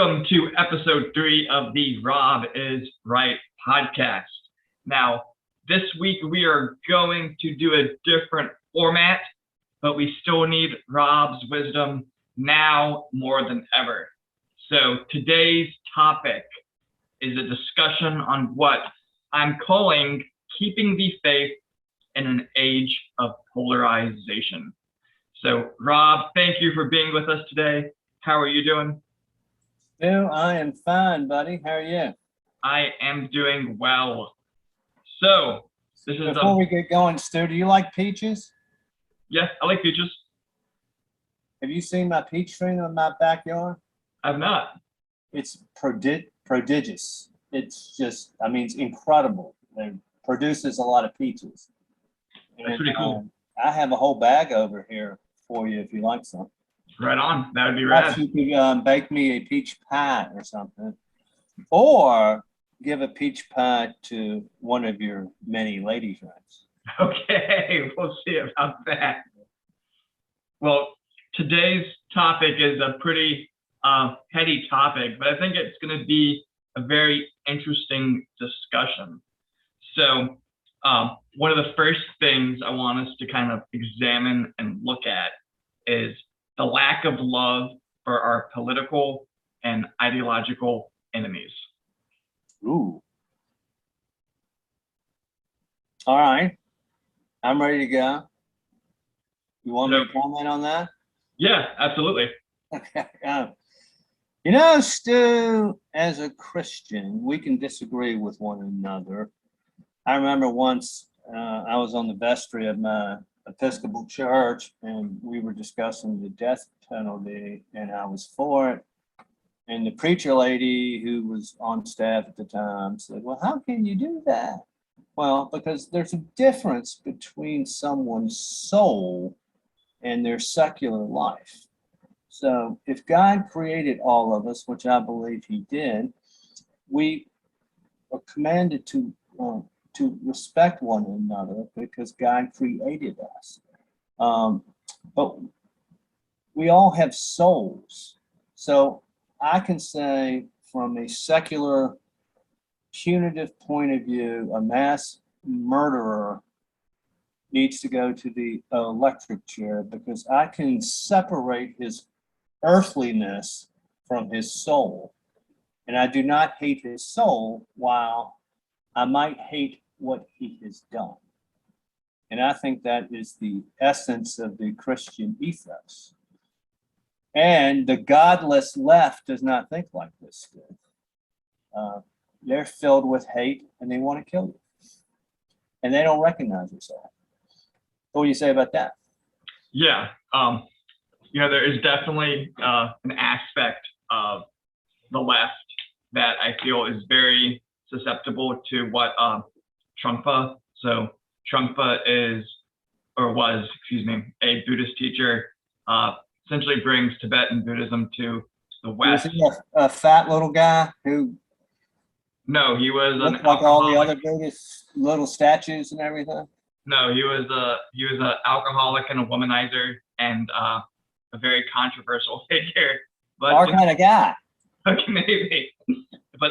Welcome to episode 3 of the Rob is Right podcast. Now, this week we are going to do a different format, but we still need Rob's wisdom now more than ever. So today's topic is a discussion on what I'm calling keeping the faith in an age of polarization. So Rob, thank you for being with us today. How are you doing? Stu, I am fine, buddy. How are you? I am doing well. So this is Before we get going, Stu, do you like peaches? Yes, I like peaches. Have you seen my peach tree in my backyard? I've not. It's prodigious. It's just, it's incredible. It produces a lot of peaches. That's pretty cool. I have a whole bag over here for you if you like some. Right on. That would be rad. Perhaps you could bake me a peach pie or something. Or give a peach pie to one of your many lady friends. Okay, we'll see about that. Well, today's topic is a pretty heady topic, but I think it's going to be a very interesting discussion. So one of the first things I want us to kind of examine and look at is the lack of love for our political and ideological enemies. Ooh. All right. I'm ready to go. You want me to comment on that? Yeah, absolutely. Okay. Stu, as a Christian, we can disagree with one another. I remember once I was on the vestry of my Episcopal church and we were discussing the death penalty and I was for it. And the preacher lady who was on staff at the time said, well, how can you do that? Well, because there's a difference between someone's soul and their secular life. So if God created all of us, which I believe he did, we are commanded to respect one another because God created us. But we all have souls. So I can say from a secular punitive point of view, a mass murderer needs to go to the electric chair because I can separate his earthliness from his soul. And I do not hate his soul while I might hate what he has done. And I think that is the essence of the Christian ethos. And the godless left does not think like this. They're filled with hate and they want to kill you. And they don't recognize yourself. What do you say about that? Yeah, there is definitely an aspect of the left that I feel is very susceptible to what Trungpa. So Trungpa was a Buddhist teacher, essentially brings Tibetan Buddhism to the West. Was he a fat little guy who? No, he was looked like all the other Buddhist little statues and everything. No, he was an alcoholic and a womanizer and a very controversial figure. But our kind of guy. Okay, maybe. But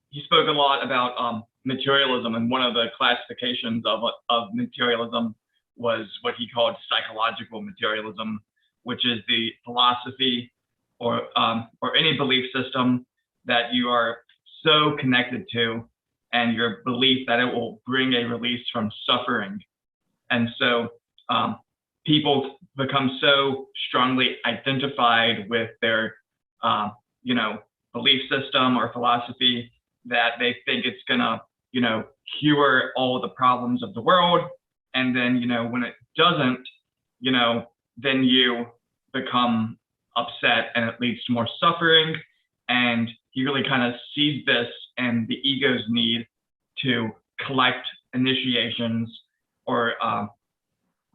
he spoke a lot about materialism, and one of the classifications of materialism was what he called psychological materialism, which is the philosophy or any belief system that you are so connected to, and your belief that it will bring a release from suffering. And so people become so strongly identified with their belief system or philosophy that they think it's gonna cure all the problems of the world. And then when it doesn't, then you become upset and it leads to more suffering. And he really kind of sees this and the ego's need to collect initiations or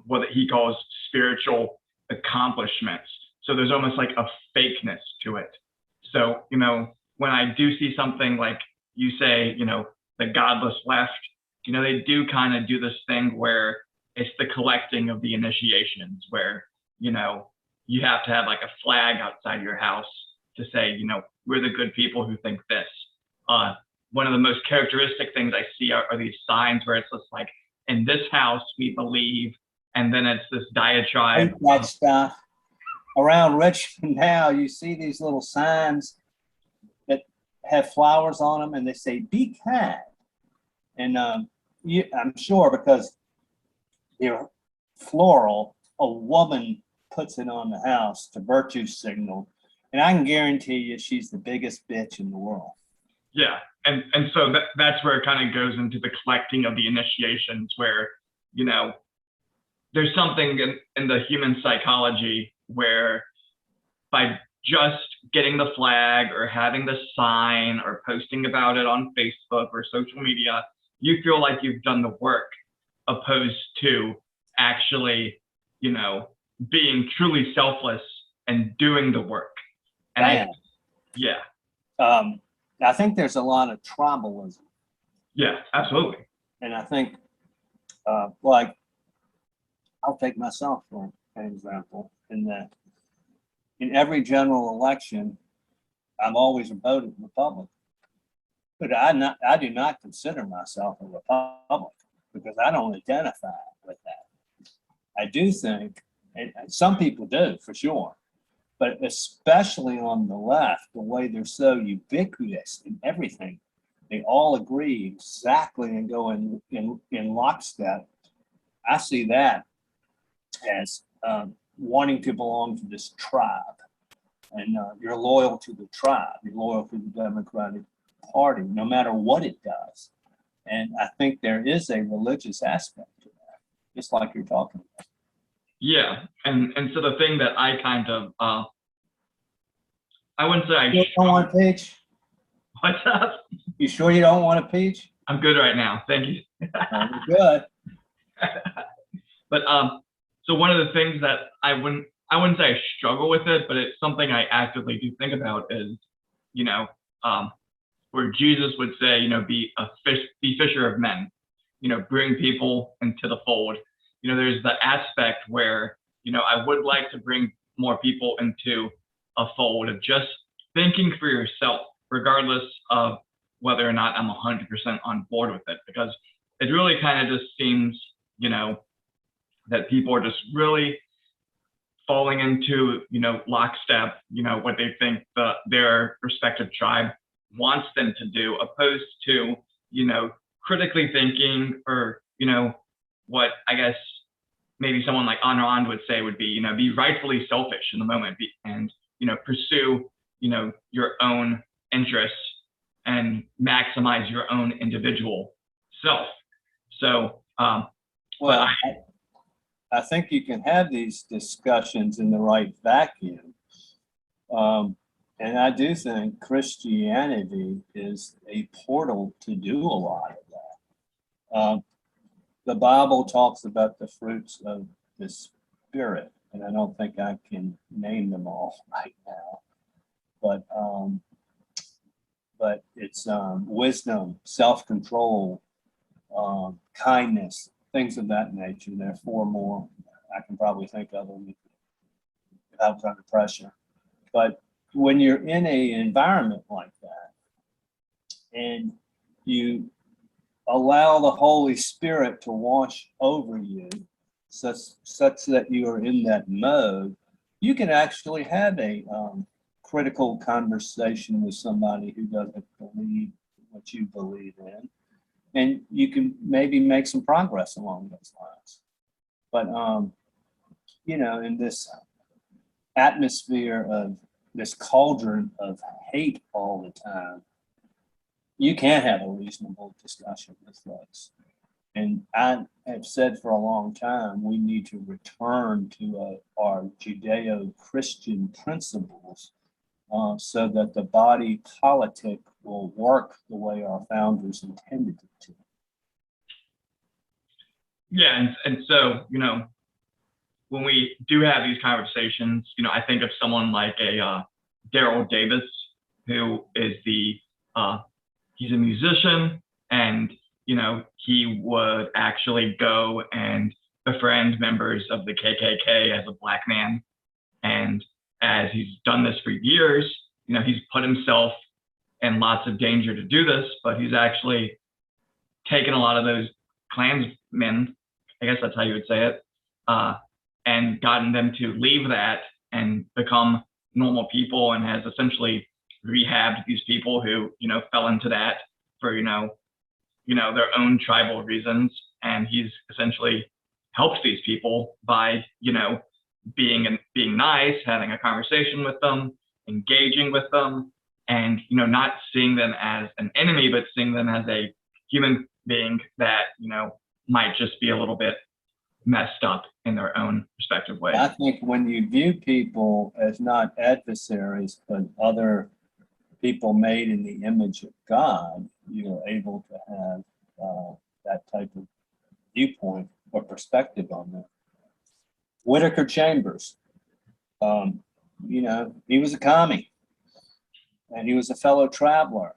what he calls spiritual accomplishments. So there's almost like a fakeness to it. So, when I do see something like you say, the godless left, they do kind of do this thing where it's the collecting of the initiations where, you have to have like a flag outside your house to say, you know, we're the good people who think this. One of the most characteristic things I see are these signs where it's just like, in this house we believe, and then it's this diatribe. Hate that stuff. Around Richmond now, you see these little signs that have flowers on them, and they say "Be kind." And I'm sure because they're floral, a woman puts it on the house to virtue signal, and I can guarantee you she's the biggest bitch in the world. Yeah, and so that's where it kind of goes into the collecting of the initiations, where, you know, there's something in the human psychology where by just getting the flag or having the sign or posting about it on Facebook or social media, you feel like you've done the work, opposed to actually, you know, being truly selfless and doing the work. And I think there's a lot of tribalism. Yeah, absolutely. And I think, like, I'll take myself for an example, in that in every general election, I've always voted Republican. But I do not consider myself a Republican because I don't identify with that. I do think, and some people do for sure, but especially on the left, the way they're so ubiquitous in everything, they all agree exactly and go in lockstep. I see that as wanting to belong to this tribe, and you're loyal to the tribe, you're loyal to the Democratic Party, no matter what it does. And I think there is a religious aspect to that, just like you're talking about. Yeah, and so the thing that I kind of, I wouldn't say I You don't want a peach? What's up? You sure you don't want a peach? I'm good right now, thank you. Good. But so one of the things that I wouldn't say I struggle with it, but it's something I actively do think about is, you know, where Jesus would say, you know, be fisher of men, you know, bring people into the fold. You know, there's the aspect where, you know, I would like to bring more people into a fold of just thinking for yourself, regardless of whether or not I'm 100% on board with it, because it really kind of just seems, you know, that people are just really falling into, you know, lockstep, you know, what they think their respective tribe wants them to do, opposed to, you know, critically thinking, or, you know, what I guess maybe someone like Ayn Rand would say would be, you know, be rightfully selfish in the moment, and, you know, pursue, you know, your own interests and maximize your own individual self. So, well, I think you can have these discussions in the right vacuum. And I do think Christianity is a portal to do a lot of that. The Bible talks about the fruits of the Spirit, and I don't think I can name them all right now. But it's wisdom, self-control, kindness, things of that nature. There are 4 more I can probably think of them if I was under pressure. But when you're in an environment like that, and you allow the Holy Spirit to wash over you, such that you are in that mode, you can actually have a critical conversation with somebody who doesn't believe what you believe in, and you can maybe make some progress along those lines. But you know, in this atmosphere of this cauldron of hate all the time, you can't have a reasonable discussion with folks. And I have said for a long time, we need to return to our Judeo-Christian principles, so that the body politic will work the way our founders intended it to. Yeah, and so, you know, when we do have these conversations, you know, I think of someone like a Daryl Davis, who is he's a musician, and, you know, he would actually go and befriend members of the KKK as a Black man. And as he's done this for years, he's put himself in lots of danger to do this, but he's actually taken a lot of those Klansmen, I guess that's how you would say it, and gotten them to leave that and become normal people, and has essentially rehabbed these people who, fell into that for, their own tribal reasons. And he's essentially helped these people by, being nice, having a conversation with them, engaging with them, and, not seeing them as an enemy, but seeing them as a human being that, might just be a little bit messed up in their own respective way. I think when you view people as not adversaries, but other people made in the image of God, you're able to have that type of viewpoint or perspective on that. Whitaker Chambers, he was a commie, and he was a fellow traveler,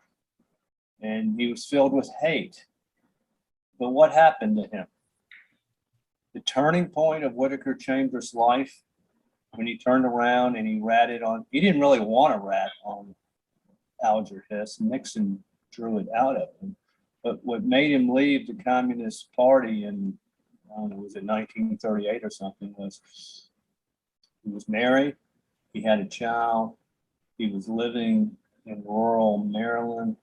and he was filled with hate. But what happened to him? The turning point of Whitaker Chambers' life, when he turned around and he ratted on, he didn't really want to rat on Alger Hiss. Nixon drew it out of him. But what made him leave the Communist Party in, I don't know, was it 1938 or something, was he was married, he had a child, he was living in rural Maryland.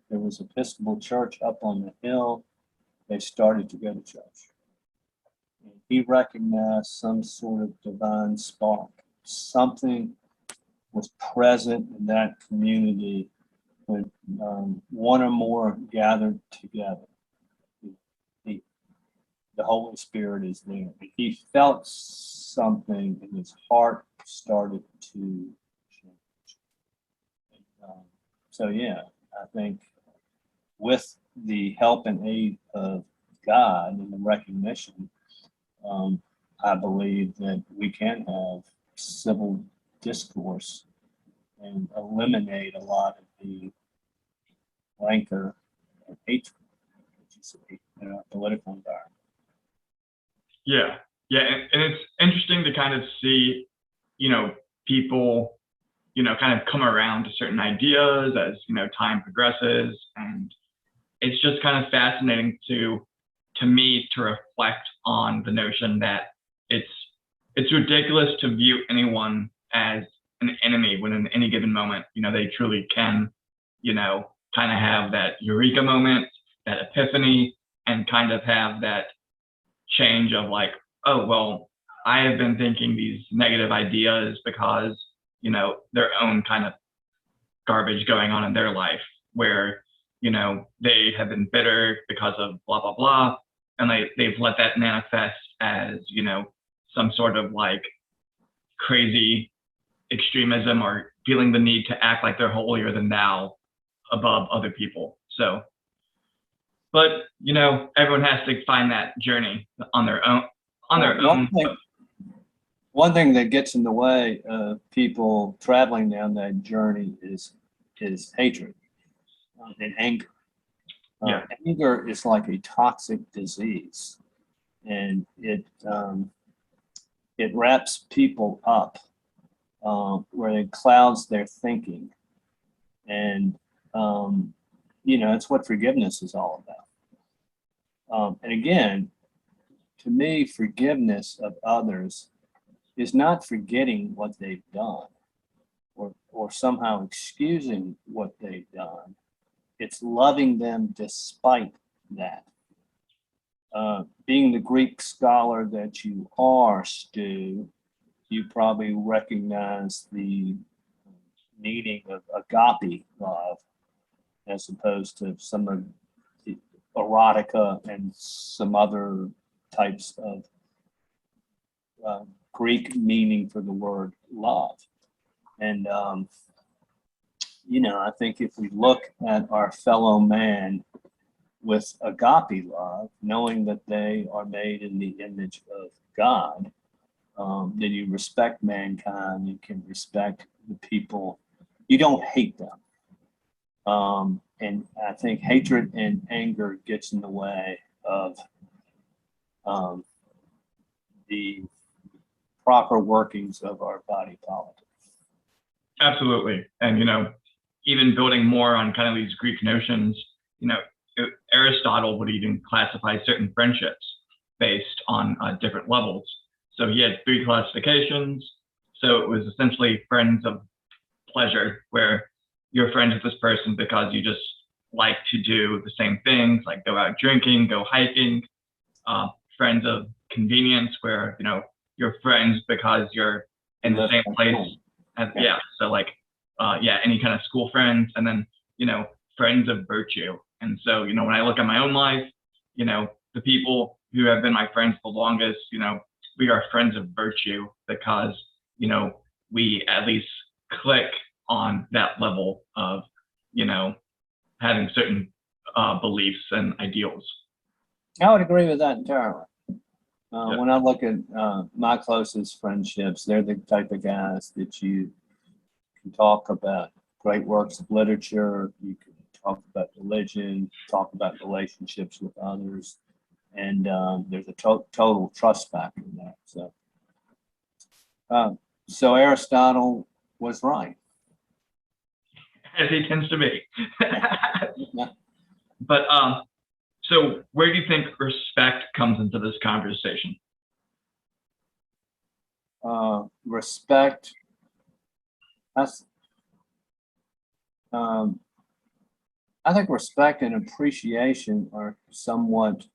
There was an Episcopal church up on the hill. They started to go to church. And he recognized some sort of divine spark. Something was present in that community when one or more gathered together. The Holy Spirit is there. He felt something, and his heart started to change. So yeah, I think with the help and aid of God and the recognition, I believe that we can have civil discourse and eliminate a lot of the rancor and hatred that you see in our political environment. Yeah, and it's interesting to kind of see, people, kind of come around to certain ideas as, time progresses. And it's just kind of fascinating to me to reflect on the notion that it's ridiculous to view anyone as an enemy when in any given moment, they truly can, kind of have that eureka moment, that epiphany, and kind of have that change of like, oh, well, I have been thinking these negative ideas because, their own kind of garbage going on in their life where, they have been bitter because of blah, blah, blah. And they've let that manifest as, some sort of like crazy extremism or feeling the need to act like they're holier than thou above other people. So, but, everyone has to find that journey on their own. One thing that gets in the way of people traveling down that journey is hatred and anger. Anger is like a toxic disease, and it wraps people up where it clouds their thinking, and it's what forgiveness is all about. And again, to me, forgiveness of others is not forgetting what they've done or somehow excusing what they've done. It's loving them despite that. Being the Greek scholar that you are, Stu, you probably recognize the meaning of agape love as opposed to some of the erotica and some other types of Greek meaning for the word love. And, I think if we look at our fellow man with agape love, knowing that they are made in the image of God, then you respect mankind, you can respect the people, you don't hate them. And I think hatred and anger gets in the way of the proper workings of our body politic. Absolutely. And, even building more on kind of these Greek notions, you know, Aristotle would even classify certain friendships based on different levels. So he had three classifications. So it was essentially friends of pleasure, where you're friends with this person because you just like to do the same things, like go out drinking, go hiking. Friends of convenience, where you're friends because you're in the same place. Yeah. So like, any kind of school friends, and then friends of virtue. And so when I look at my own life, the people who have been my friends the longest, we are friends of virtue because we at least click on that level of having certain beliefs and ideals. I would agree with that entirely. Yeah. When I look at my closest friendships, they're the type of guys that you can talk about great works of literature, you can talk about religion, talk about relationships with others, and there's a total trust factor in that. So Aristotle was right. As he tends to be. Yeah. But so where do you think respect comes into this conversation? Respect. That's. I think respect and appreciation are somewhat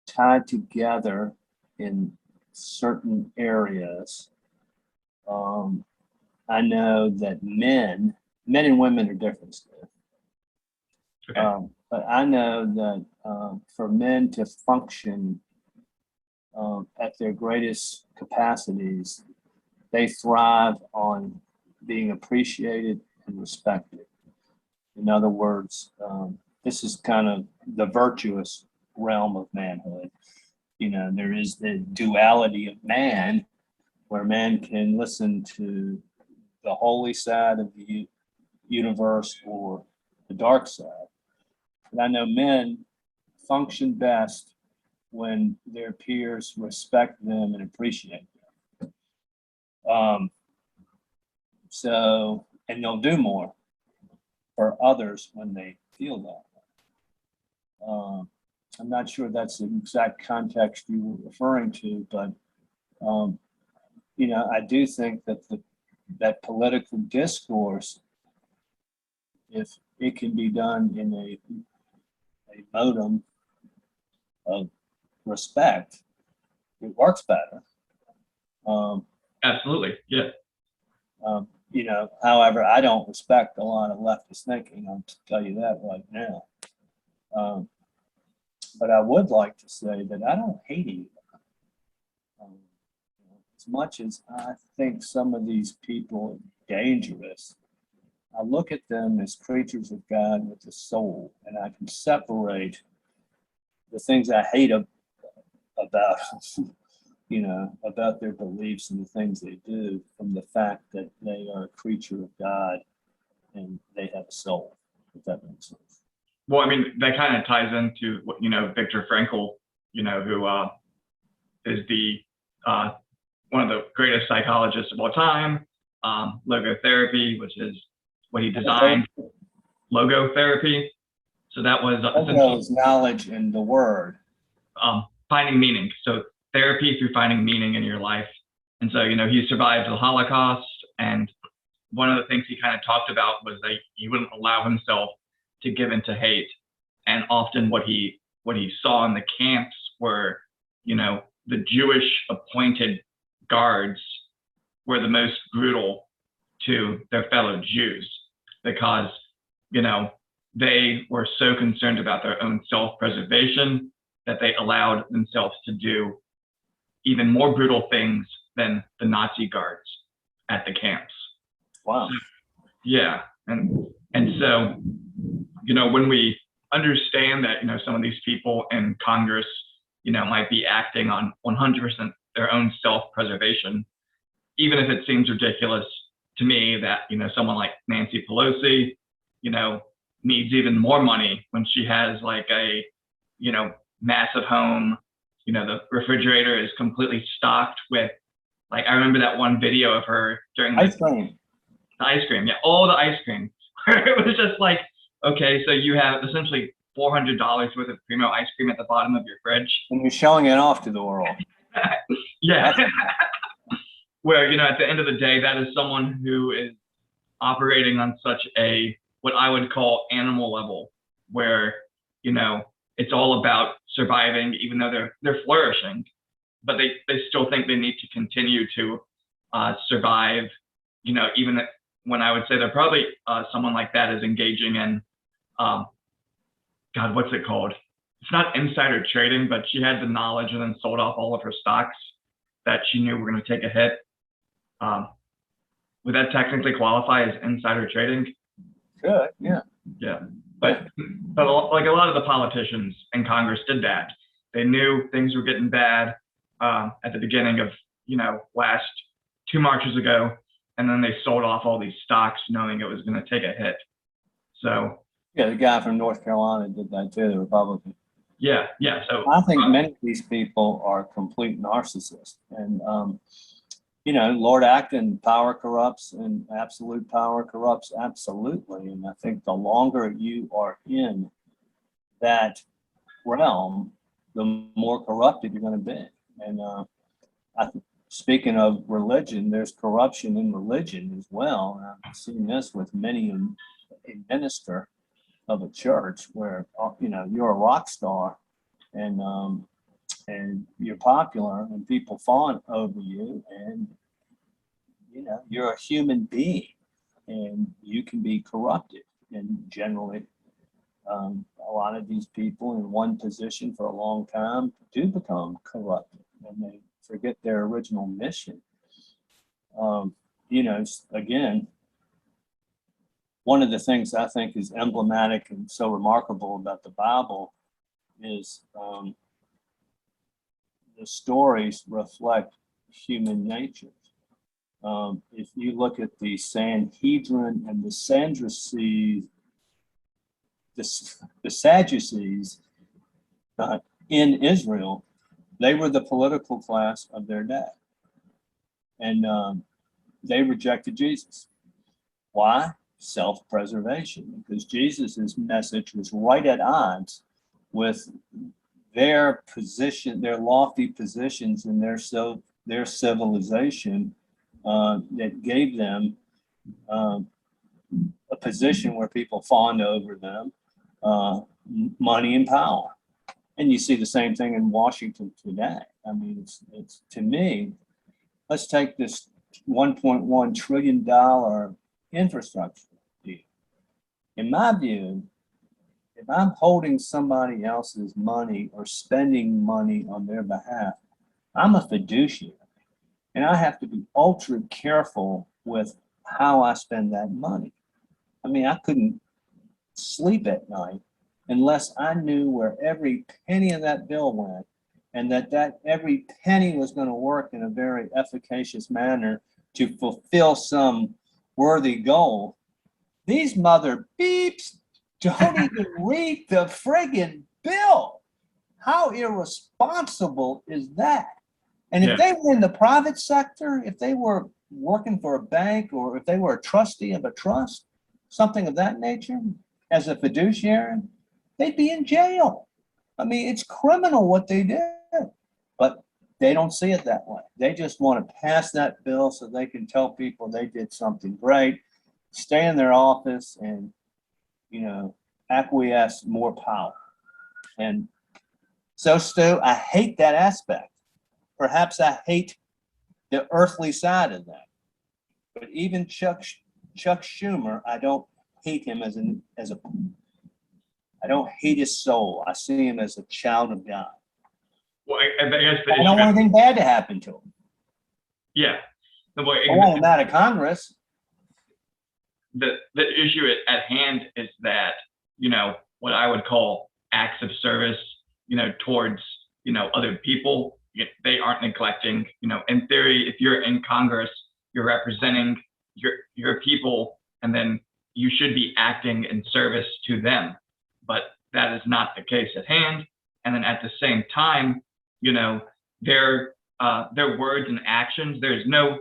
tied together in certain areas. I know that men and women are different still. Okay. But I know that for men to function at their greatest capacities, they thrive on being appreciated and respected. In other words, this is kind of the virtuous realm of manhood. There is the duality of man, where man can listen to the holy side of the universe or the dark side. And I know men function best when their peers respect them and appreciate them. And they'll do more for others when they feel that way. I'm not sure that's the exact context you were referring to, but I do think that that political discourse, if it can be done in a modem of respect, it works better. Absolutely, yeah. However, I don't respect a lot of leftist thinking. I'll tell you that right now. But I would like to say that I don't hate anybody. As much as I think some of these people are dangerous, I look at them as creatures of God with a soul, and I can separate the things I hate about about their beliefs and the things they do from the fact that they are a creature of God and they have a soul, if that makes sense. Well, I mean, that kind of ties into what, Viktor Frankl, who is the one of the greatest psychologists of all time. Logotherapy, which is what he designed. Logotherapy. So that was essentially knowledge in the word. Finding meaning. So therapy through finding meaning in your life. And so, he survived the Holocaust. And one of the things he kind of talked about was that he wouldn't allow himself to give into hate. And often what he saw in the camps were, the Jewish appointed guards were the most brutal to their fellow Jews because, they were so concerned about their own self-preservation that they allowed themselves to do even more brutal things than the Nazi guards at the camps. Wow. Yeah. And so, when we understand that, some of these people in Congress, might be acting on 100% their own self-preservation, even if it seems ridiculous to me that, someone like Nancy Pelosi, needs even more money when she has like a, massive home, the refrigerator is completely stocked with Like I remember that one video of her during Ice cream. the ice cream. Yeah, all the ice cream. It was just like, okay, so you have essentially $400 worth of primo ice cream at the bottom of your fridge. And you're showing it off to the world. Yeah. Where, at the end of the day, that is someone who is operating on such a, what I would call animal level, where, it's all about surviving, even though they're flourishing, but they still think they need to continue to survive, even when I would say they're probably someone like that is engaging in, God, what's it called? It's not insider trading, but she had the knowledge and then sold off all of her stocks that she knew were going to take a hit. Would that technically qualify as insider trading? Good, yeah. Yeah, but like a lot of the politicians in Congress did that. They knew things were getting bad at the beginning of last 2 Marches ago, and then they sold off all these stocks knowing it was going to take a hit. So yeah, the guy from North Carolina did that too, the Republican. Yeah. So I think many of these people are complete narcissists, and Lord Acton, power corrupts and absolute power corrupts absolutely. And I think the longer you are in that realm, the more corrupted you're going to be. And speaking of religion, there's corruption in religion as well. And I've seen this with many a minister of a church where you're a rock star and you're popular and people fawn over you, and you're a human being and you can be corrupted. And generally a lot of these people in one position for a long time do become corrupted and they forget their original mission. Again, one of the things I think is emblematic and so remarkable about the Bible is the stories reflect human nature. If you look at the Sanhedrin and the Sadducees, the Sadducees in Israel, they were the political class of their day. And they rejected Jesus. Why? Self-preservation, because Jesus's message was right at odds with their position, their lofty positions in their civilization that gave them a position where people fawned over them, money and power. And you see the same thing in Washington today. I mean, it's to me, let's take this $1.1 trillion infrastructure deal. In my view, if I'm holding somebody else's money or spending money on their behalf, I'm a fiduciary. And I have to be ultra careful with how I spend that money. I mean, I couldn't sleep at night unless I knew where every penny of that bill went, and that every penny was going to work in a very efficacious manner to fulfill some worthy goal. These mother beeps don't even read the friggin' bill. How irresponsible is that? And if they were in the private sector, if they were working for a bank, or if they were a trustee of a trust, something of that nature, as a fiduciary, they'd be in jail. I mean, it's criminal what they did, but they don't see it that way. They just want to pass that bill so they can tell people they did something great, stay in their office, and, acquiesce more power. And so, Stu, I hate that aspect. Perhaps I hate the earthly side of that. But even Chuck Schumer, I don't hate him I don't hate his soul. I see him as a child of God. Well, I guess I don't want anything bad to happen to him. Yeah. I want him out of Congress. The issue at hand is that, what I would call acts of service, towards, other people, they aren't neglecting, in theory, if you're in Congress, you're representing your people, and then you should be acting in service to them. But that is not the case at hand. And then at the same time, they're their words and actions. There's no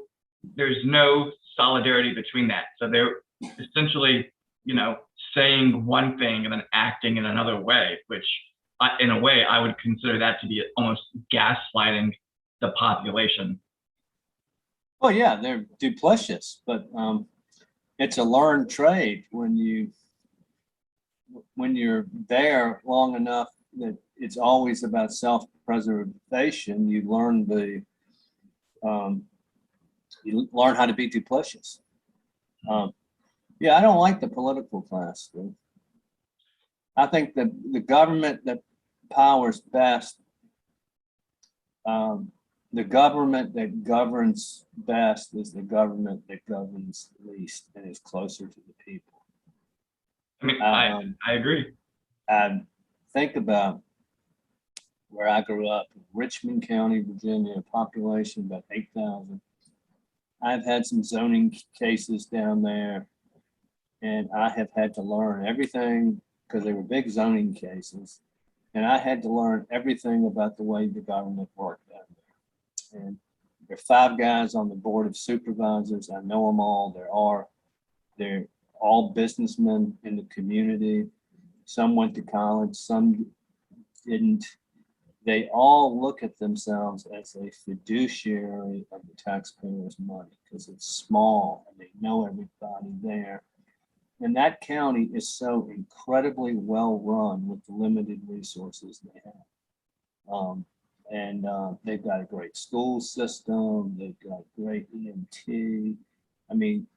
solidarity between that. So they're essentially, saying one thing and then acting in another way, which in a way I would consider that to be almost gaslighting the population. Oh yeah, they're duplicitous, but it's a learned trade when you're there long enough that it's always about self-preservation. You learn how to be duplicitous. Yeah, I don't like the political class. Dude. I think that the government that powers best, the government that governs best is the government that governs least and is closer to the people. I mean, I agree. I think about where I grew up, Richmond County, Virginia, population about 8,000. I've had some zoning cases down there, and I have had to learn everything because they were big zoning cases. And I had to learn everything about the way the government worked down there. And there are 5 guys on the board of supervisors. I know them all. They're all businessmen in the community. Some went to college, some didn't. They all look at themselves as a fiduciary of the taxpayers' money because it's small and they know everybody there. And that county is so incredibly well run with the limited resources they have. They've got a great school system. They've got great EMT. I mean,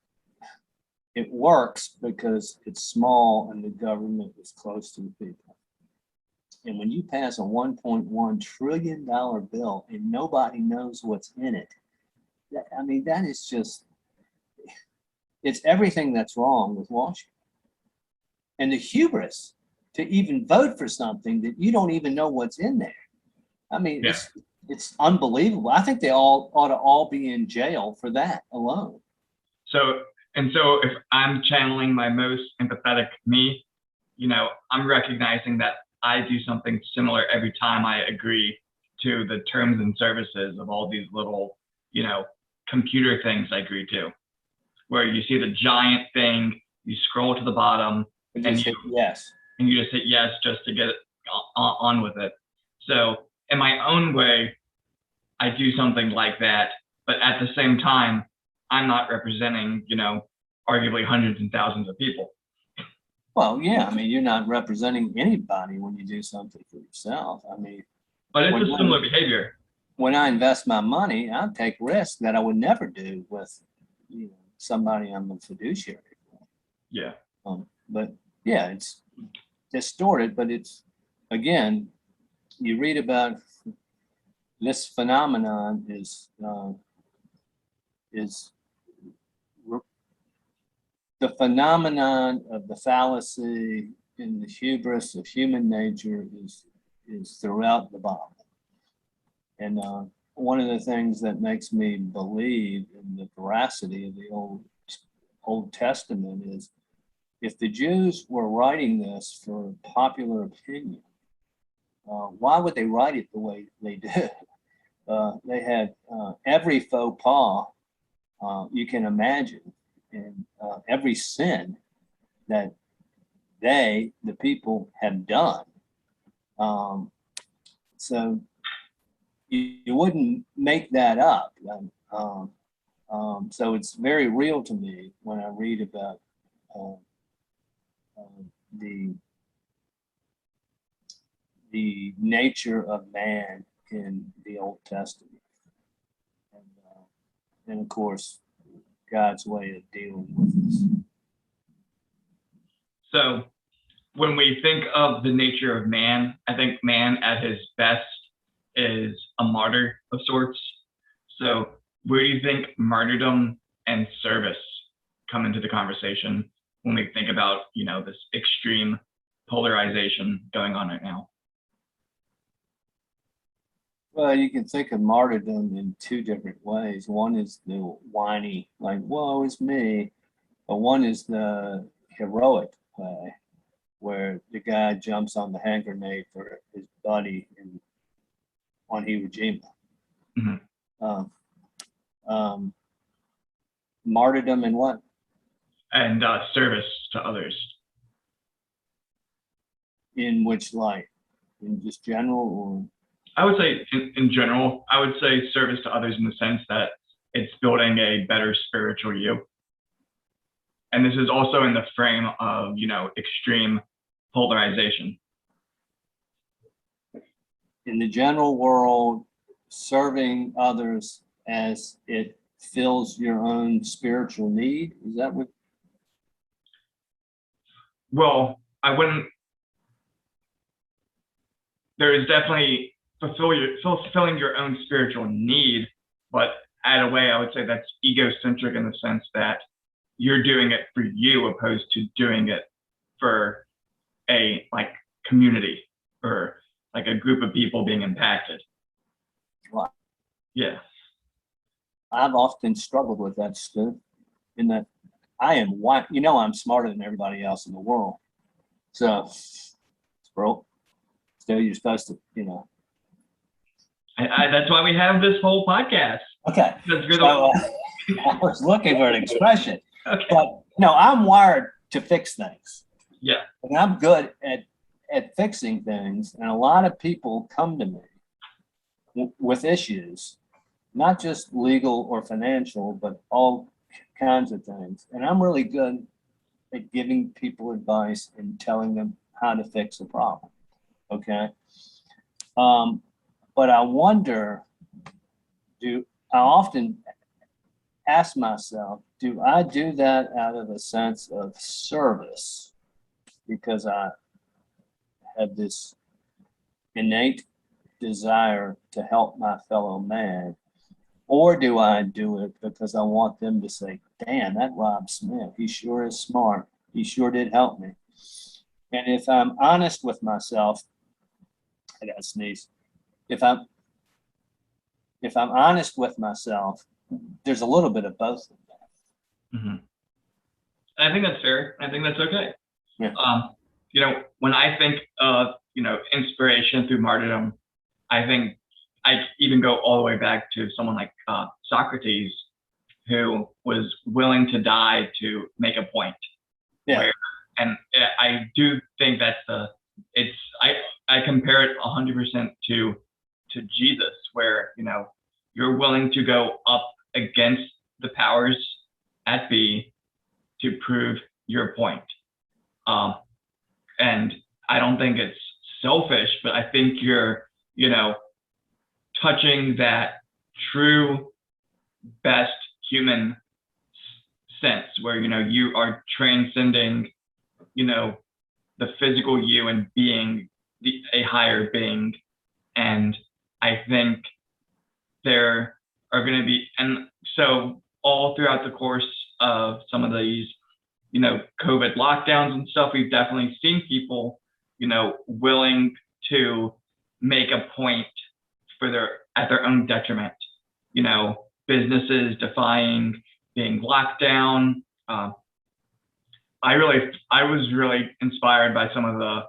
it works because it's small and the government is close to the people. And when you pass a $1.1 trillion bill and nobody knows what's in it, that is just, it's everything that's wrong with Washington. And the hubris to even vote for something that you don't even know what's in there. I mean, Yeah. it's unbelievable. I think they all ought to all be in jail for that alone. So if I'm channeling my most empathetic me, I'm recognizing that I do something similar every time I agree to the terms and services of all these little, computer things I agree to, where you see the giant thing, you scroll to the bottom, And and just hit yes. And you just hit yes just to get it on with it. So in my own way, I do something like that, but at the same time, I'm not representing, arguably hundreds and thousands of people. Well, yeah, I mean, you're not representing anybody when you do something for yourself. I mean, but it's a similar behavior. When I invest my money, I take risks that I would never do with, somebody I'm a fiduciary for. Yeah. But yeah, it's distorted, but it's, again, you read about this phenomenon is the phenomenon of the fallacy and the hubris of human nature is throughout the Bible. And one of the things that makes me believe in the veracity of the Old Testament is if the Jews were writing this for popular opinion, why would they write it the way they did? They had every faux pas you can imagine, and every sin that the people have done. So you wouldn't make that up. So it's very real to me when I read about the nature of man in the Old Testament, and of course God's way of dealing with us. So when we think of the nature of man, I think man at his best is a martyr of sorts. So where do you think martyrdom and service come into the conversation when we think about, this extreme polarization going on right now? Well, you can think of martyrdom in 2 different ways. One is the whiny, like, whoa, it's me. But one is the heroic way, where the guy jumps on the hand grenade for his buddy on Iwo Jima. Mm-hmm. um, martyrdom and what? And service to others. In which light? In just general, or? I would say in general, I would say service to others in the sense that it's building a better spiritual you. And this is also in the frame of, extreme polarization. In the general world, serving others as it fills your own spiritual need? Is that what? Well, I wouldn't. There is definitely fulfilling your own spiritual need, but in a way, I would say that's egocentric in the sense that you're doing it for you opposed to doing it for a community or like a group of people being impacted. Wow. Yeah. I've often struggled with that, Stu, in that I'm smarter than everybody else in the world. So, bro, Stu, you're supposed to, That's why we have this whole podcast. Okay. So, I was looking for an expression. Okay. But I'm wired to fix things. Yeah. And I'm good at fixing things. And a lot of people come to me with issues, not just legal or financial, but all kinds of things. And I'm really good at giving people advice and telling them how to fix a problem. Okay. But I wonder, I often ask myself, do I do that out of a sense of service because I have this innate desire to help my fellow man, or do I do it because I want them to say, damn, that Rob Smith, he sure is smart. He sure did help me. And if I'm honest with myself, I gotta sneeze. If I'm honest with myself, there's a little bit of both of that. Mm-hmm. I think that's fair. I think that's okay. Yeah. When I think of, inspiration through martyrdom, I think I even go all the way back to someone like Socrates, who was willing to die to make a point. Yeah. And I do think that's I compare it 100% to Jesus, where, you're willing to go up against the powers at be to prove your point. And I don't think it's selfish, but I think you're, touching that true best human sense where, you are transcending, the physical you and being a higher being. And I think there are going to be, and so all throughout the course of some of these, COVID lockdowns and stuff, we've definitely seen people, willing to make a point at their own detriment, businesses defying being locked down. I was really inspired by some of the,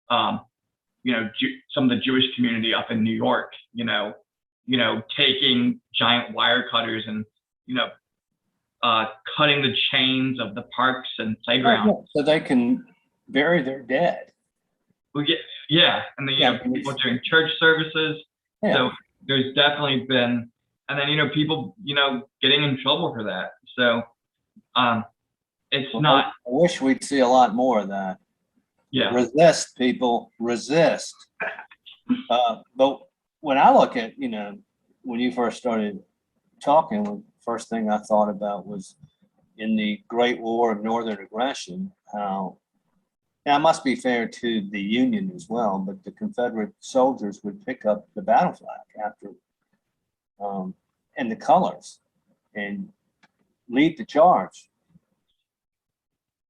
some of the Jewish community up in New York, taking giant wire cutters and, cutting the chains of the parks and playgrounds. So they can bury their dead. Well, yeah. And then, people doing church services. Yeah. So there's definitely been, and then, people, getting in trouble for that. So it's not. I wish we'd see a lot more of that. Yeah. Resist, people, resist. But when I look at, when you first started talking, the first thing I thought about was in the Great War of Northern Aggression, how, now it must be fair to the Union as well, but the Confederate soldiers would pick up the battle flag after, and the colors and lead the charge.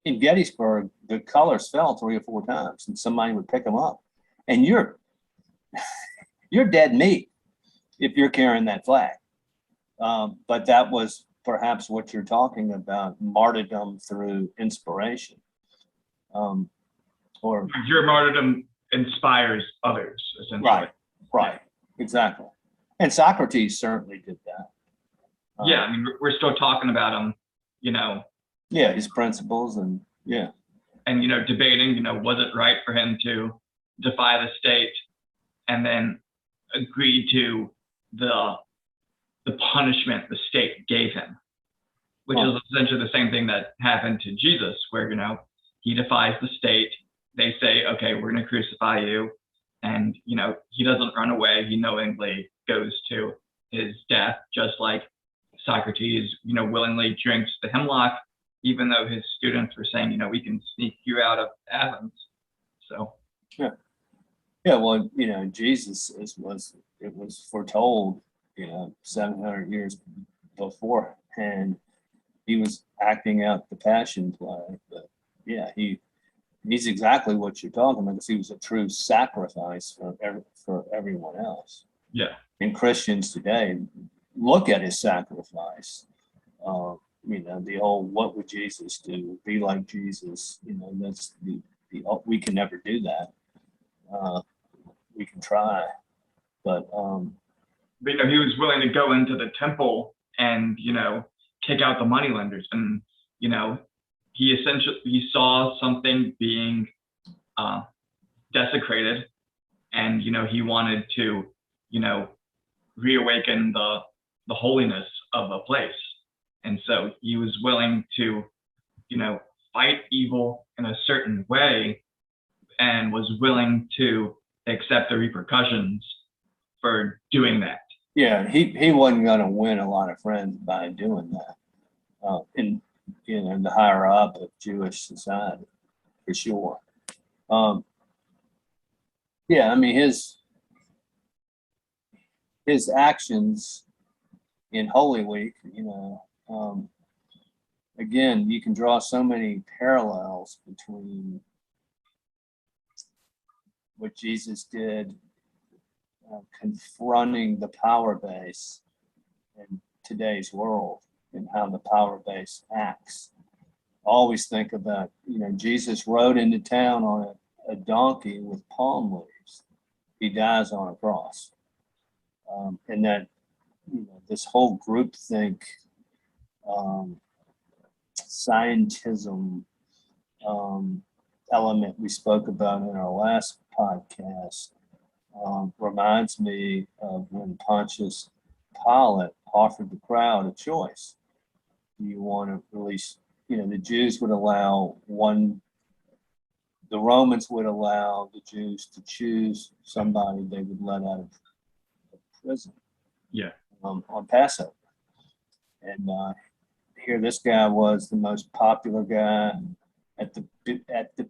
In Gettysburg, the colors fell 3 or 4 times and somebody would pick them up. And you're dead meat if you're carrying that flag. But that was perhaps what you're talking about, martyrdom through inspiration. Or your martyrdom inspires others, essentially. Right, exactly. And Socrates certainly did that. Yeah, I mean, we're still talking about him, you know, Yeah, his principles and yeah. and, you know, debating, you know, was it right for him to defy the state and then agree to the punishment the state gave him, which is essentially the same thing that happened to Jesus, where, you know, he defies the state. They say, okay, we're going to crucify you. And, you know, he doesn't run away. He knowingly goes to his death, just like Socrates, you know, willingly drinks the hemlock, even though his students were saying, you know, we can sneak you out of Athens. So, yeah. Yeah, well, you know, Jesus it was foretold, you know, 700 years beforehand. He was acting out the passion play, but yeah, he's exactly what you're talking about, because he was a true sacrifice for everyone else. yeah. And Christians today look at his sacrifice. You know, the whole "what would Jesus do?" Be like Jesus. You know, that's the we can never do that. We can try, but you know, he was willing to go into the temple and, you know, kick out the moneylenders, and, you know, he saw something being desecrated, and, you know, he wanted to, you know, reawaken the holiness of a place, and so he was willing to, you know, fight evil in a certain way, and was willing to accept the repercussions for doing that. yeah, he wasn't going to win a lot of friends by doing that. In you know, the higher up of Jewish society, for sure. Yeah, I mean his actions in Holy Week, you know, again, you can draw so many parallels between what Jesus did, confronting the power base in today's world and how the power base acts. Always think about, you know, Jesus rode into town on a donkey with palm leaves. He dies on a cross. And that, you know, this whole groupthink, scientism element we spoke about in our last podcast reminds me of when Pontius Pilate offered the crowd a choice. Do you want to release, you know, the Jews would allow the Romans would allow the Jews to choose somebody they would let out of prison. Yeah. On Passover. And here this guy was the most popular guy at the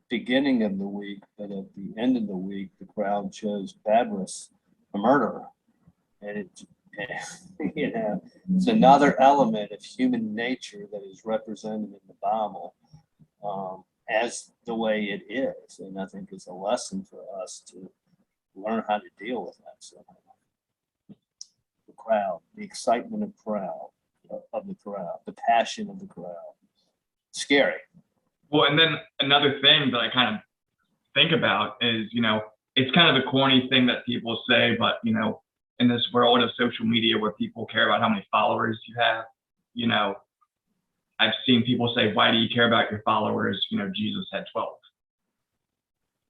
beginning of the week, but at the end of the week, the crowd chose Barabbas, a murderer. And it, you know, it's another element of human nature that is represented in the Bible as the way it is. And I think it's a lesson for us to learn how to deal with that. So the crowd, the excitement of the crowd, the passion of the crowd. Scary. Well, and then another thing that I kind of think about is, you know, it's kind of a corny thing that people say, but, you know, in this world of social media where people care about how many followers you have, you know, I've seen people say, why do you care about your followers? You know, Jesus had 12.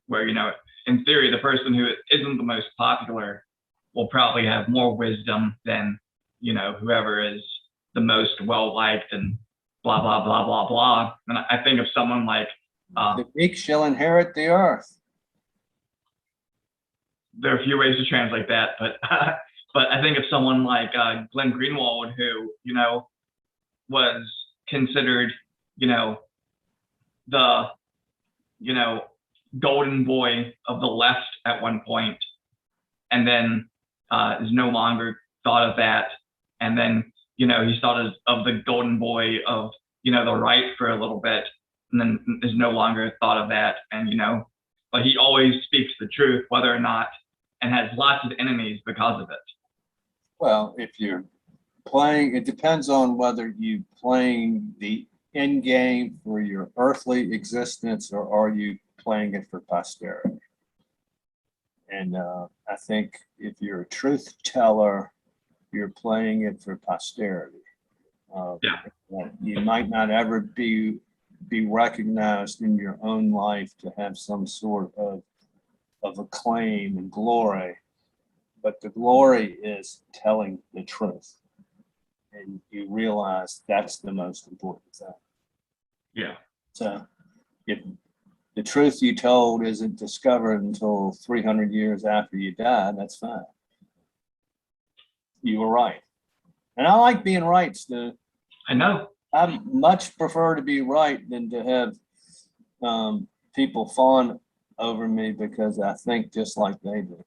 Where, you know, in theory, the person who isn't the most popular will probably have more wisdom than, you know, whoever is the most well-liked and blah, blah, blah, blah, blah. And I think of someone like... the meek shall inherit the earth. There are a few ways to translate that, but but I think of someone like Glenn Greenwald, who, you know, was considered, you know, the, you know, golden boy of the left at one point, and then is no longer thought of that. And then, you know, he's thought of the golden boy of, you know, the right for a little bit, and then is no longer thought of that. And, you know, but he always speaks the truth, whether or not, and has lots of enemies because of it. Well, if you're playing, it depends on whether you playing the end game for your earthly existence, or are you playing it for posterity. And I think if you're a truth teller you're playing it for posterity. Yeah. You might not ever be recognized in your own life to have some sort of acclaim and glory, but the glory is telling the truth, and you realize that's the most important thing. Yeah. So if the truth you told isn't discovered until 300 years after you die, that's fine. You were right. And I like being right, Stu. I know. I much prefer to be right than to have people fawn over me because I think just like they do.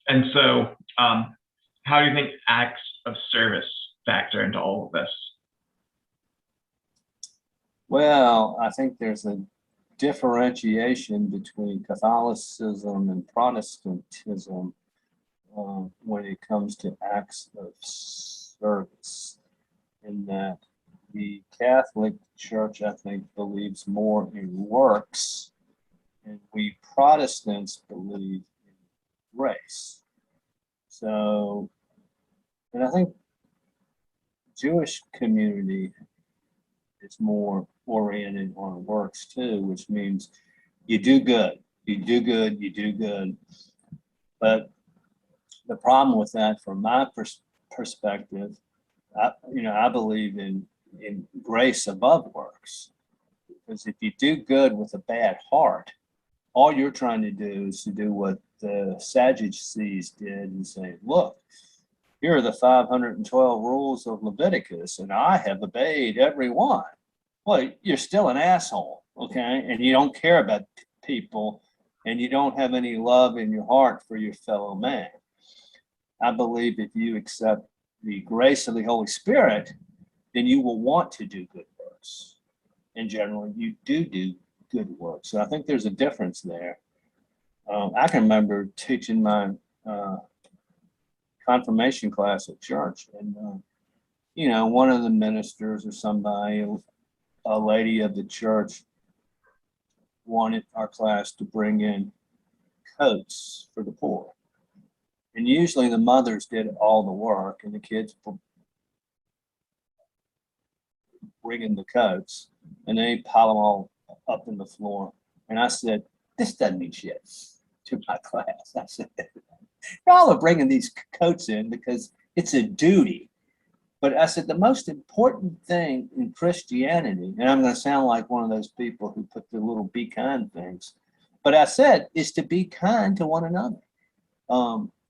And so, how do you think acts of service factor into all of this? Well, I think there's a differentiation between Catholicism and Protestantism when it comes to acts of service, in that the Catholic Church, I think, believes more in works, and we Protestants believe in grace. So, and I think Jewish community is more oriented on works too, which means you do good, you do good, you do good. But the problem with that, from my perspective, I believe in grace above works, because if you do good with a bad heart, all you're trying to do is to do what the Sadducees did and say, look, here are the 512 rules of Leviticus, and I have obeyed every one. Well, you're still an asshole, okay? And you don't care about people, and you don't have any love in your heart for your fellow man. I believe if you accept the grace of the Holy Spirit, then you will want to do good works. And generally, you do good works. So I think there's a difference there. I can remember teaching my confirmation class at church, and one of the ministers or somebody, a lady of the church, wanted our class to bring in coats for the poor, and usually the mothers did all the work, and the kids bring in the coats, and they pile them all up in the floor. And I said, "This doesn't mean shit to my class." I said, "Y'all are bringing these coats in because it's a duty." But I said, the most important thing in Christianity, and I'm going to sound like one of those people who put the little be kind things, but I said, is to be kind to one another,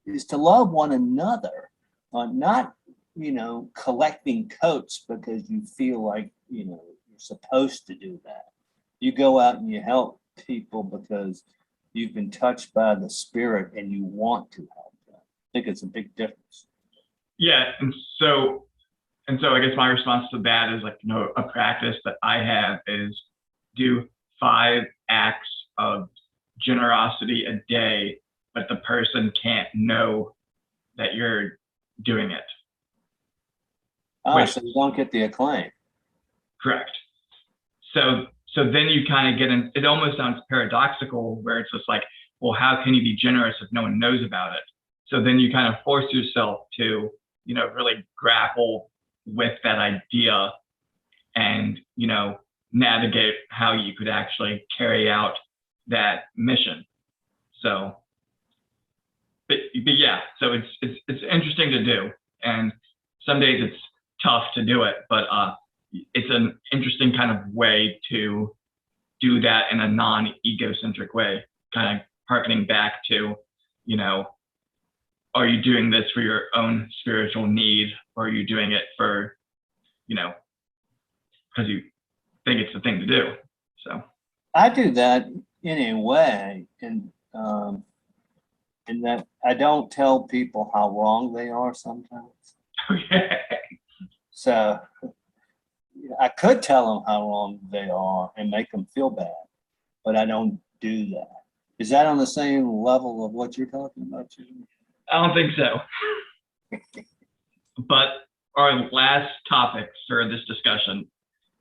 is to love one another, not, collecting coats because you feel like, you're supposed to do that. You go out and you help people because you've been touched by the Spirit and you want to help them. I think it's a big difference. Yeah. And so I guess my response to that is, like, a practice that I have is do 5 acts of generosity a day, but the person can't know that you're doing it. So you don't get the acclaim. Correct. So then you kind of get in, it almost sounds paradoxical, where it's just like, well, how can you be generous if no one knows about it? So then you kind of force yourself to, really grapple with that idea and, navigate how you could actually carry out that mission. So, but yeah, so it's interesting to do. And some days it's tough to do it, but it's an interesting kind of way to do that in a non-egocentric way, kind of harkening back to, are you doing this for your own spiritual need, or are you doing it for, because you think it's the thing to do? So I do that in a way, in that I don't tell people how wrong they are sometimes. okay. So I could tell them how wrong they are and make them feel bad, but I don't do that. Is that on the same level of what you're talking about, Jim? I don't think so. But our last topic for this discussion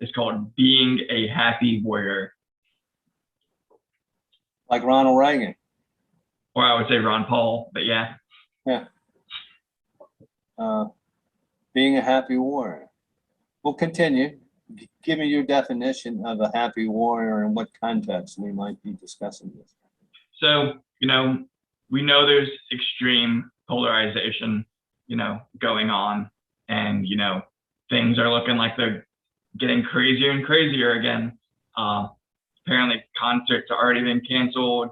is called being a happy warrior. Like Ronald Reagan. Or I would say Ron Paul, but yeah. Yeah. being a happy warrior. We'll continue. Give me your definition of a happy warrior and what context we might be discussing this. So, we know there's extreme polarization, going on, and, things are looking like they're getting crazier and crazier again. Apparently concerts are already been canceled.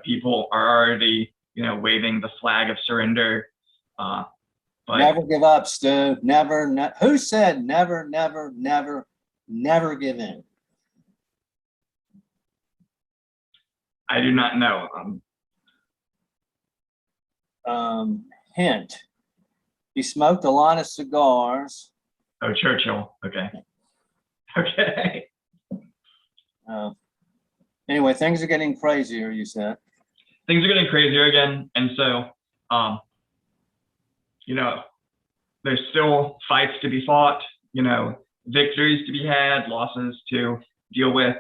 People are already, waving the flag of surrender. But never give up, Stu. Never. Who said never, never, never, never give in? I do not know. Hint. He smoked a lot of cigars. Oh, Churchill. Okay. Okay. Anyway, things are getting crazier, you said. Things are getting crazier again. And so, there's still fights to be fought, victories to be had, losses to deal with.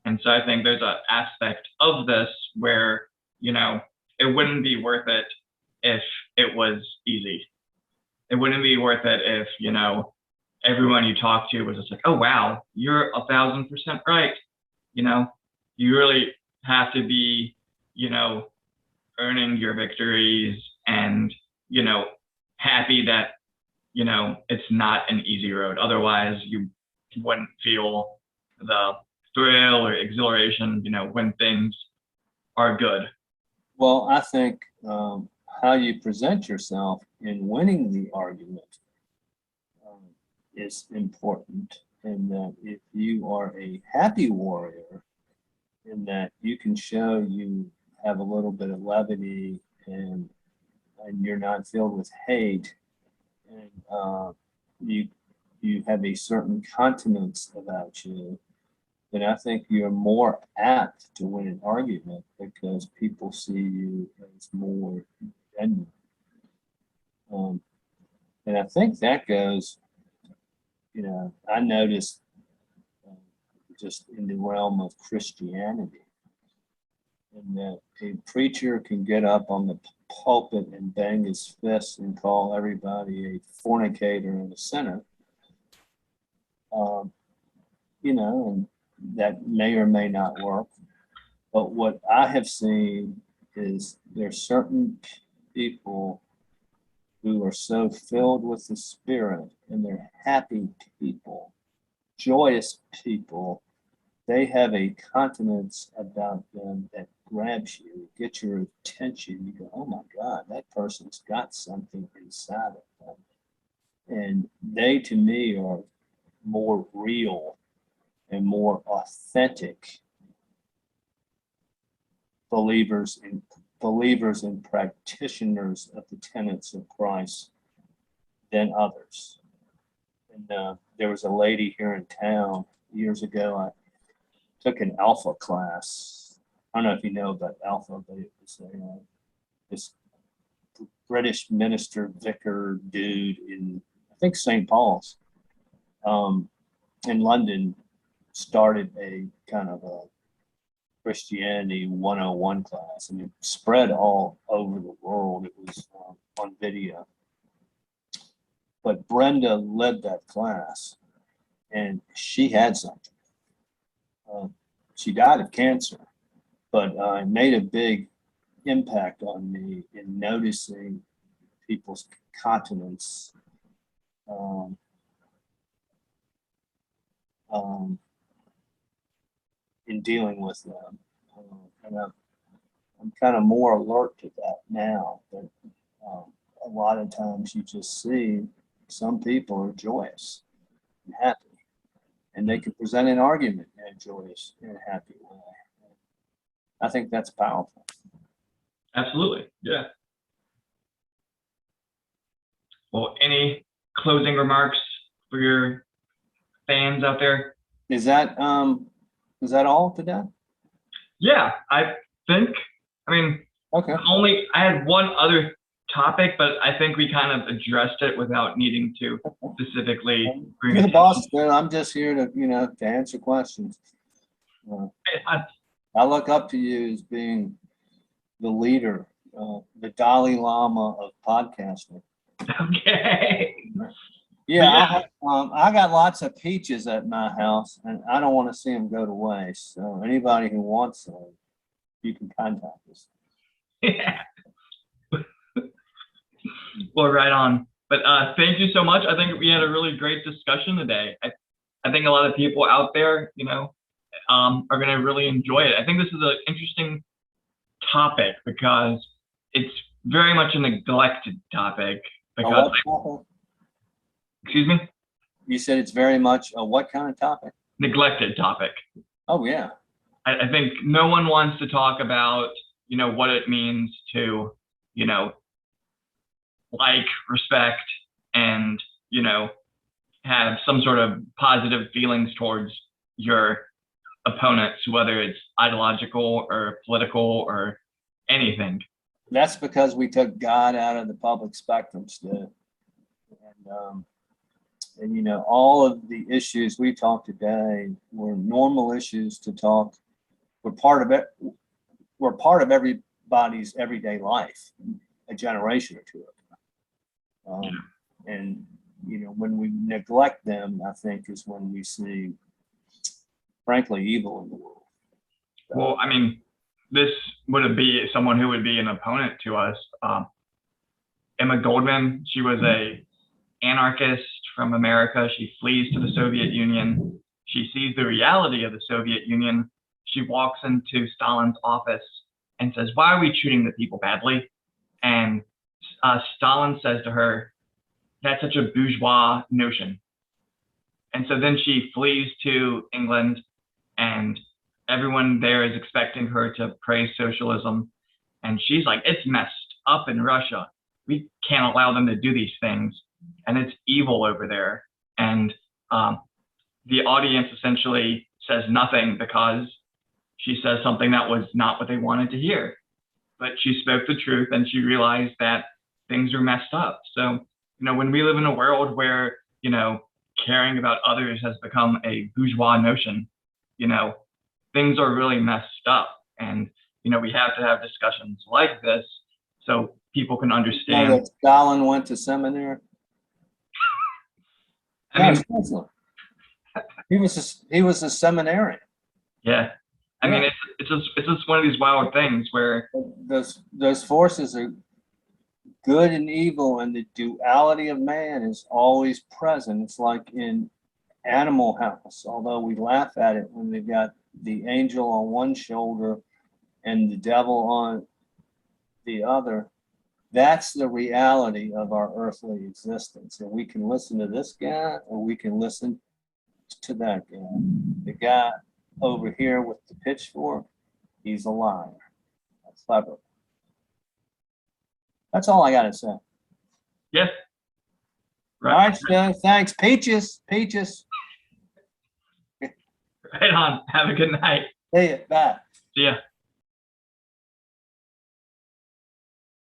And so I think there's an aspect of this where, it wouldn't be worth it if it was easy. It wouldn't be worth it if, everyone you talk to was just like, oh, wow, you're 1,000% right. You really have to be, earning your victories and, happy that, it's not an easy road. Otherwise, you wouldn't feel the thrill or exhilaration, when things are good. Well, I think how you present yourself in winning the argument is important, and that if you are a happy warrior, in that you can show you have a little bit of levity and you're not filled with hate, and you have a certain continence about you, then I think you're more apt to win an argument because people see you as more genuine. And I think that goes, I noticed just in the realm of Christianity, in that a preacher can get up on the pulpit and bang his fists and call everybody a fornicator and a sinner, and that may or may not work. But what I have seen is there's certain people who are so filled with the Spirit, and they're happy people, joyous people. They have a continence about them that grabs you, gets your attention. You go, oh my God, that person's got something inside of them. And they, to me, are more real and more authentic believers and practitioners of the tenets of Christ than others. And there was a lady here in town years ago. I took an Alpha class. I don't know if you know about Alpha, but it was this British minister vicar dude in, I think, St. Paul's in London, started a kind of a Christianity 101 class, and it spread all over the world. It was on video. But Brenda led that class, and she had something. She died of cancer, but it made a big impact on me in noticing people's continence in dealing with them. And I'm kind of more alert to that now. But a lot of times you just see some people are joyous and happy, and they can present an argument in a joyous and happy way. I think that's powerful. Absolutely, yeah. Well, any closing remarks for your fans out there? Is that all today? Yeah, I think. I mean, okay. I had one other topic, but I think we kind of addressed it without needing to specifically. You're the boss, man. I'm just here to, to answer questions. I look up to you as being the leader, the Dalai Lama of podcasting. Okay. Yeah, I got lots of peaches at my house, and I don't want to see them go to waste. So anybody who wants them, you can contact us. Yeah. Well, right on. But thank you so much. I think we had a really great discussion today. I think a lot of people out there, are going to really enjoy it. I think this is an interesting topic because it's very much a neglected topic. Because, excuse me? You said it's very much a what kind of topic? Neglected topic. Oh, yeah. I think no one wants to talk about, what it means to, like, respect, and, have some sort of positive feelings towards your opponents, whether it's ideological or political or anything. That's because we took God out of the public spectrum, Stu. And all of the issues we talked today were normal issues to talk. We're part of it. We're part of everybody's everyday life, a generation or two ago. And when we neglect them, I think is when we see, frankly, evil in the world. Well, I mean, this would be someone who would be an opponent to us. Emma Goldman, she was a anarchist from America. She flees to the Soviet Union. She sees the reality of the Soviet Union. She walks into Stalin's office and says, "Why are we treating the people badly?" And Stalin says to her, "That's such a bourgeois notion." And so then she flees to England, and everyone there is expecting her to praise socialism. And she's like, "It's messed up in Russia. We can't allow them to do these things. And it's evil over there." And the audience essentially says nothing because she says something that was not what they wanted to hear. But she spoke the truth, and she realized that things are messed up. So, when we live in a world where, caring about others has become a bourgeois notion, things are really messed up. And, we have to have discussions like this so people can understand. That Stalin went to seminary. I mean, he was a seminarian. Yeah. I mean, it's just one of these wild things where those forces are good and evil, and the duality of man is always present. It's like in Animal House, although we laugh at it when they've got the angel on one shoulder and the devil on the other. That's the reality of our earthly existence. And we can listen to this guy or we can listen to that guy. The guy over here with the pitchfork, he's a liar. That's clever. That's all I got to say. Yes. Right. All right, Stu. Thanks. Peaches. Right on. Have a good night. See ya. Bye. See ya.